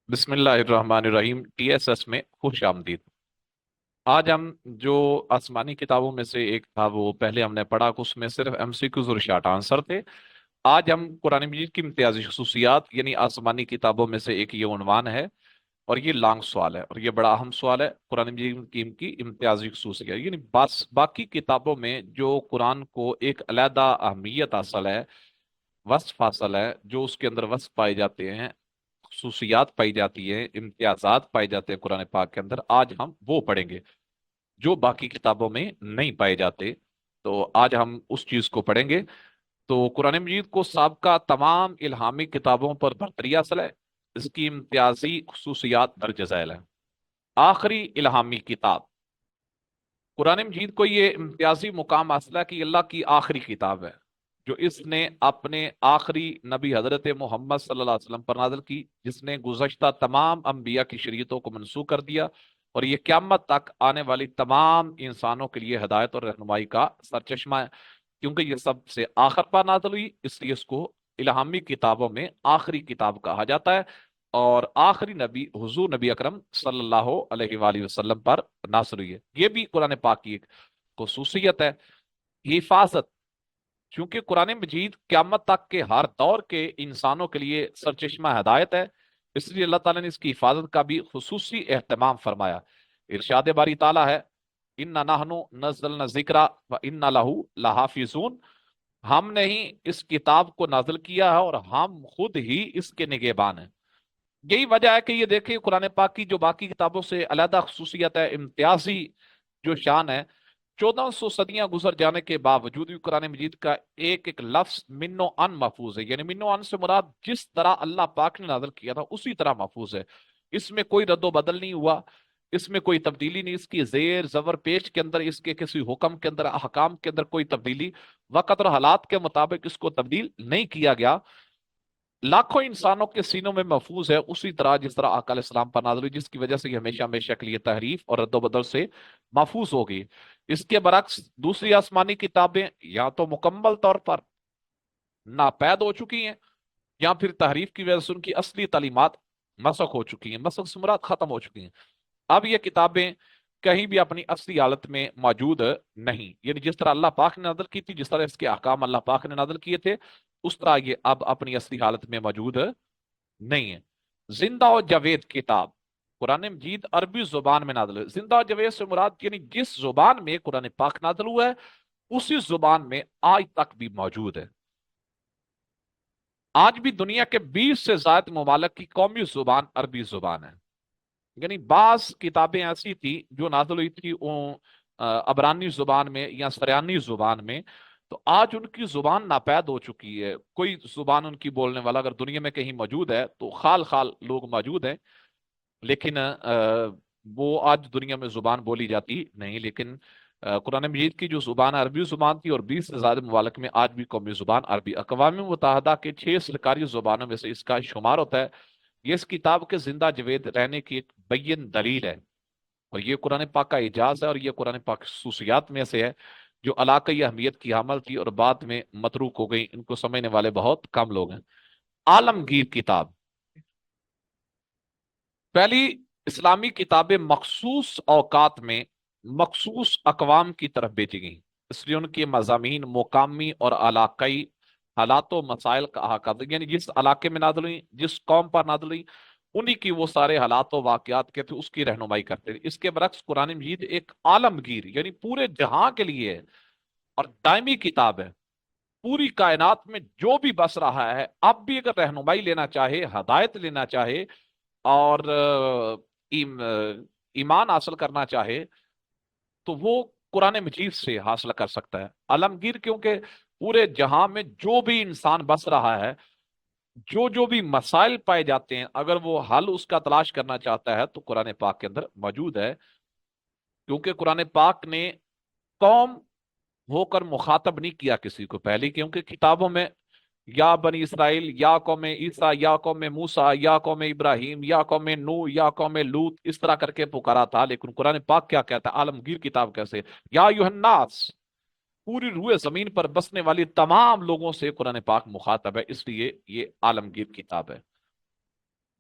بسم اللہ الرحمن الرحیم، ٹی ایس ایس میں خوش آمدید۔ آج ہم جو آسمانی کتابوں میں سے ایک تھا وہ پہلے ہم نے پڑھا کہ اس میں صرف ایم سی کیوز اور شارٹ آنسر تھے۔ آج ہم قرآن مجید کی امتیازی خصوصیات یعنی آسمانی کتابوں میں سے ایک یہ عنوان ہے، اور یہ لانگ سوال ہے اور یہ بڑا اہم سوال ہے۔ قرآن مجید کی امتیازی خصوصیات یعنی باقی کتابوں میں جو قرآن کو ایک علیحدہ اہمیت حاصل ہے، وصف حاصل ہے، جو اس کے اندر وصف پائے جاتے ہیں، خصوصیات پائی جاتی ہیں، امتیازات پائے جاتے ہیں قرآن پاک کے اندر، آج ہم وہ پڑھیں گے جو باقی کتابوں میں نہیں پائے جاتے۔ تو آج ہم اس چیز کو پڑھیں گے۔ تو قرآن مجید کو سابقہ تمام الہامی کتابوں پر برتری حاصل ہے، اس کی امتیازی خصوصیات درج ذیل ہیں۔ آخری الہامی کتاب قرآن مجید کو یہ امتیازی مقام حاصل ہے کہ یہ اللہ کی آخری کتاب ہے جو اس نے اپنے آخری نبی حضرت محمد صلی اللہ علیہ وسلم پر نازل کی، جس نے گزشتہ تمام انبیاء کی شریعتوں کو منسوخ کر دیا اور یہ قیامت تک آنے والی تمام انسانوں کے لیے ہدایت اور رہنمائی کا سرچشمہ ہے۔ کیونکہ یہ سب سے آخر پر نازل ہوئی، اس لیے اس کو الہامی کتابوں میں آخری کتاب کہا جاتا ہے، اور آخری نبی حضور نبی اکرم صلی اللہ علیہ وآلہ وسلم پر نازل ہوئی ہے۔ یہ بھی قرآن پاک کی ایک خصوصیت ہے، حفاظت۔ چونکہ قرآن مجید قیامت تک کے ہر دور کے انسانوں کے لیے سرچشمہ ہدایت ہے، اس لیے اللہ تعالیٰ نے اس کی حفاظت کا بھی خصوصی اہتمام فرمایا۔ ارشاد باری تعالیٰ ہے، اِنَّا نَحْنُ نَزَّلْنَا الذِّكْرَ وَإِنَّا لَهُ لَحَافِظُونَ، ہم نے ہی اس کتاب کو نازل کیا ہے اور ہم خود ہی اس کے نگہبان ہیں۔ یہی وجہ ہے کہ یہ دیکھیں قرآن پاک کی جو باقی کتابوں سے علیحدہ خصوصیت ہے، امتیازی جو شان ہے، 1400 صدیاں گزر جانے کے باوجود بھی قرآن مجید کا ایک ایک لفظ من و ان محفوظ ہے۔ یعنی من و ان سے مراد جس طرح اللہ پاک نے نازل کیا تھا اسی طرح محفوظ ہے، اس میں کوئی رد و بدل نہیں ہوا، اس میں کوئی تبدیلی نہیں، اس کی زیر زبر پیش کے اندر، اس کے کسی حکم کے اندر، احکام کے اندر کوئی تبدیلی، وقت اور حالات کے مطابق اس کو تبدیل نہیں کیا گیا۔ لاکھوں انسانوں کے سینوں میں محفوظ ہے اسی طرح جس طرح آقا علیہ السلام پر نازل ہوئی، جس کی وجہ سے یہ ہمیشہ ہمیشہ کے لیے تحریف اور رد و بدل سے محفوظ ہوگی۔ اس کے برعکس دوسری آسمانی کتابیں یا تو مکمل طور پر ناپید ہو چکی ہیں، یا پھر تحریف کی وجہ سے ان کی اصلی تعلیمات مسخ ہو چکی ہیں، مسخ سے مراد ختم ہو چکی ہیں۔ اب یہ کتابیں کہیں بھی اپنی اصلی حالت میں موجود نہیں، یعنی جس طرح اللہ پاک نے نازل کی تھی، جس طرح اس کے احکام اللہ پاک نے نازل کیے تھے، اس طرح یہ اب اپنی اصلی حالت میں موجود نہیں ہے۔ زندہ و جاوید کتاب قرآن مجید عربی زبان میں نازل ہے۔ زندہ و جاوید سے مراد یعنی جس زبان میں قرآن پاک نازل ہوا ہے اسی زبان میں آج تک بھی موجود ہے۔ آج بھی دنیا کے 20 سے زائد ممالک کی قومی زبان عربی زبان ہے۔ یعنی بعض کتابیں ایسی تھی جو نازل ہوئی تھی عبرانی زبان میں یا سریانی زبان میں، تو آج ان کی زبان ناپید ہو چکی ہے۔ کوئی زبان ان کی بولنے والا اگر دنیا میں کہیں موجود ہے تو خال خال لوگ موجود ہیں، لیکن وہ آج دنیا میں زبان بولی جاتی نہیں۔ لیکن قرآن مجید کی جو زبان عربی زبان تھی، اور 20 سے زیادہ ممالک میں آج بھی قومی زبان عربی، اقوام متحدہ کے 6 سرکاری زبانوں میں سے اس کا شمار ہوتا ہے۔ یہ اس کتاب کے زندہ جاوید رہنے کی ایک بین دلیل ہے، اور یہ قرآن پاک کا اعجاز ہے، اور یہ قرآن پاک کی خصوصیات میں سے ہے جو علاقائی اہمیت کی حامل تھی اور بعد میں متروک ہو گئی۔ ان کو سمجھنے والے بہت کم لوگ ہیں۔ عالمگیر کتاب پہلی اسلامی کتابیں مخصوص اوقات میں مخصوص اقوام کی طرف بھیجی گئیں، اس لیے ان کے مضامین مقامی اور علاقائی حالات و مسائل کا احاطہ، یعنی جس علاقے میں نازل ہوئی، جس قوم پر نازل ہوئی، انہی کی وہ سارے حالات و واقعات کے تھے، اس کی رہنمائی کرتے تھے۔ اس کے برعکس قرآن مجید ایک عالمگیر یعنی پورے جہاں کے لیے ہے اور دائمی کتاب ہے۔ پوری کائنات میں جو بھی بس رہا ہے اب بھی اگر رہنمائی لینا چاہے، ہدایت لینا چاہے اور ایمان حاصل کرنا چاہے تو وہ قرآن مجید سے حاصل کر سکتا ہے۔ عالمگیر کیونکہ پورے جہاں میں جو بھی انسان بس رہا ہے، جو جو بھی مسائل پائے جاتے ہیں، اگر وہ حل اس کا تلاش کرنا چاہتا ہے تو قرآن پاک کے اندر موجود ہے۔ کیونکہ قرآن پاک نے قوم ہو کر مخاطب نہیں کیا کسی کو پہلے، کیونکہ کتابوں میں یا بنی اسرائیل، یا قوم عیسیٰ، یا قوم موسیٰ، یا قوم ابراہیم، یا قوم نو، یا قوم لوط، اس طرح کر کے پکارا تھا۔ لیکن قرآن پاک کیا کہتا ہے؟ عالمگیر کتاب کیسے؟ یا ایھا الناس، پوری روئے زمین پر بسنے والی تمام لوگوں سے قرآن پاک مخاطب ہے، اس لیے یہ عالمگیر کتاب ہے۔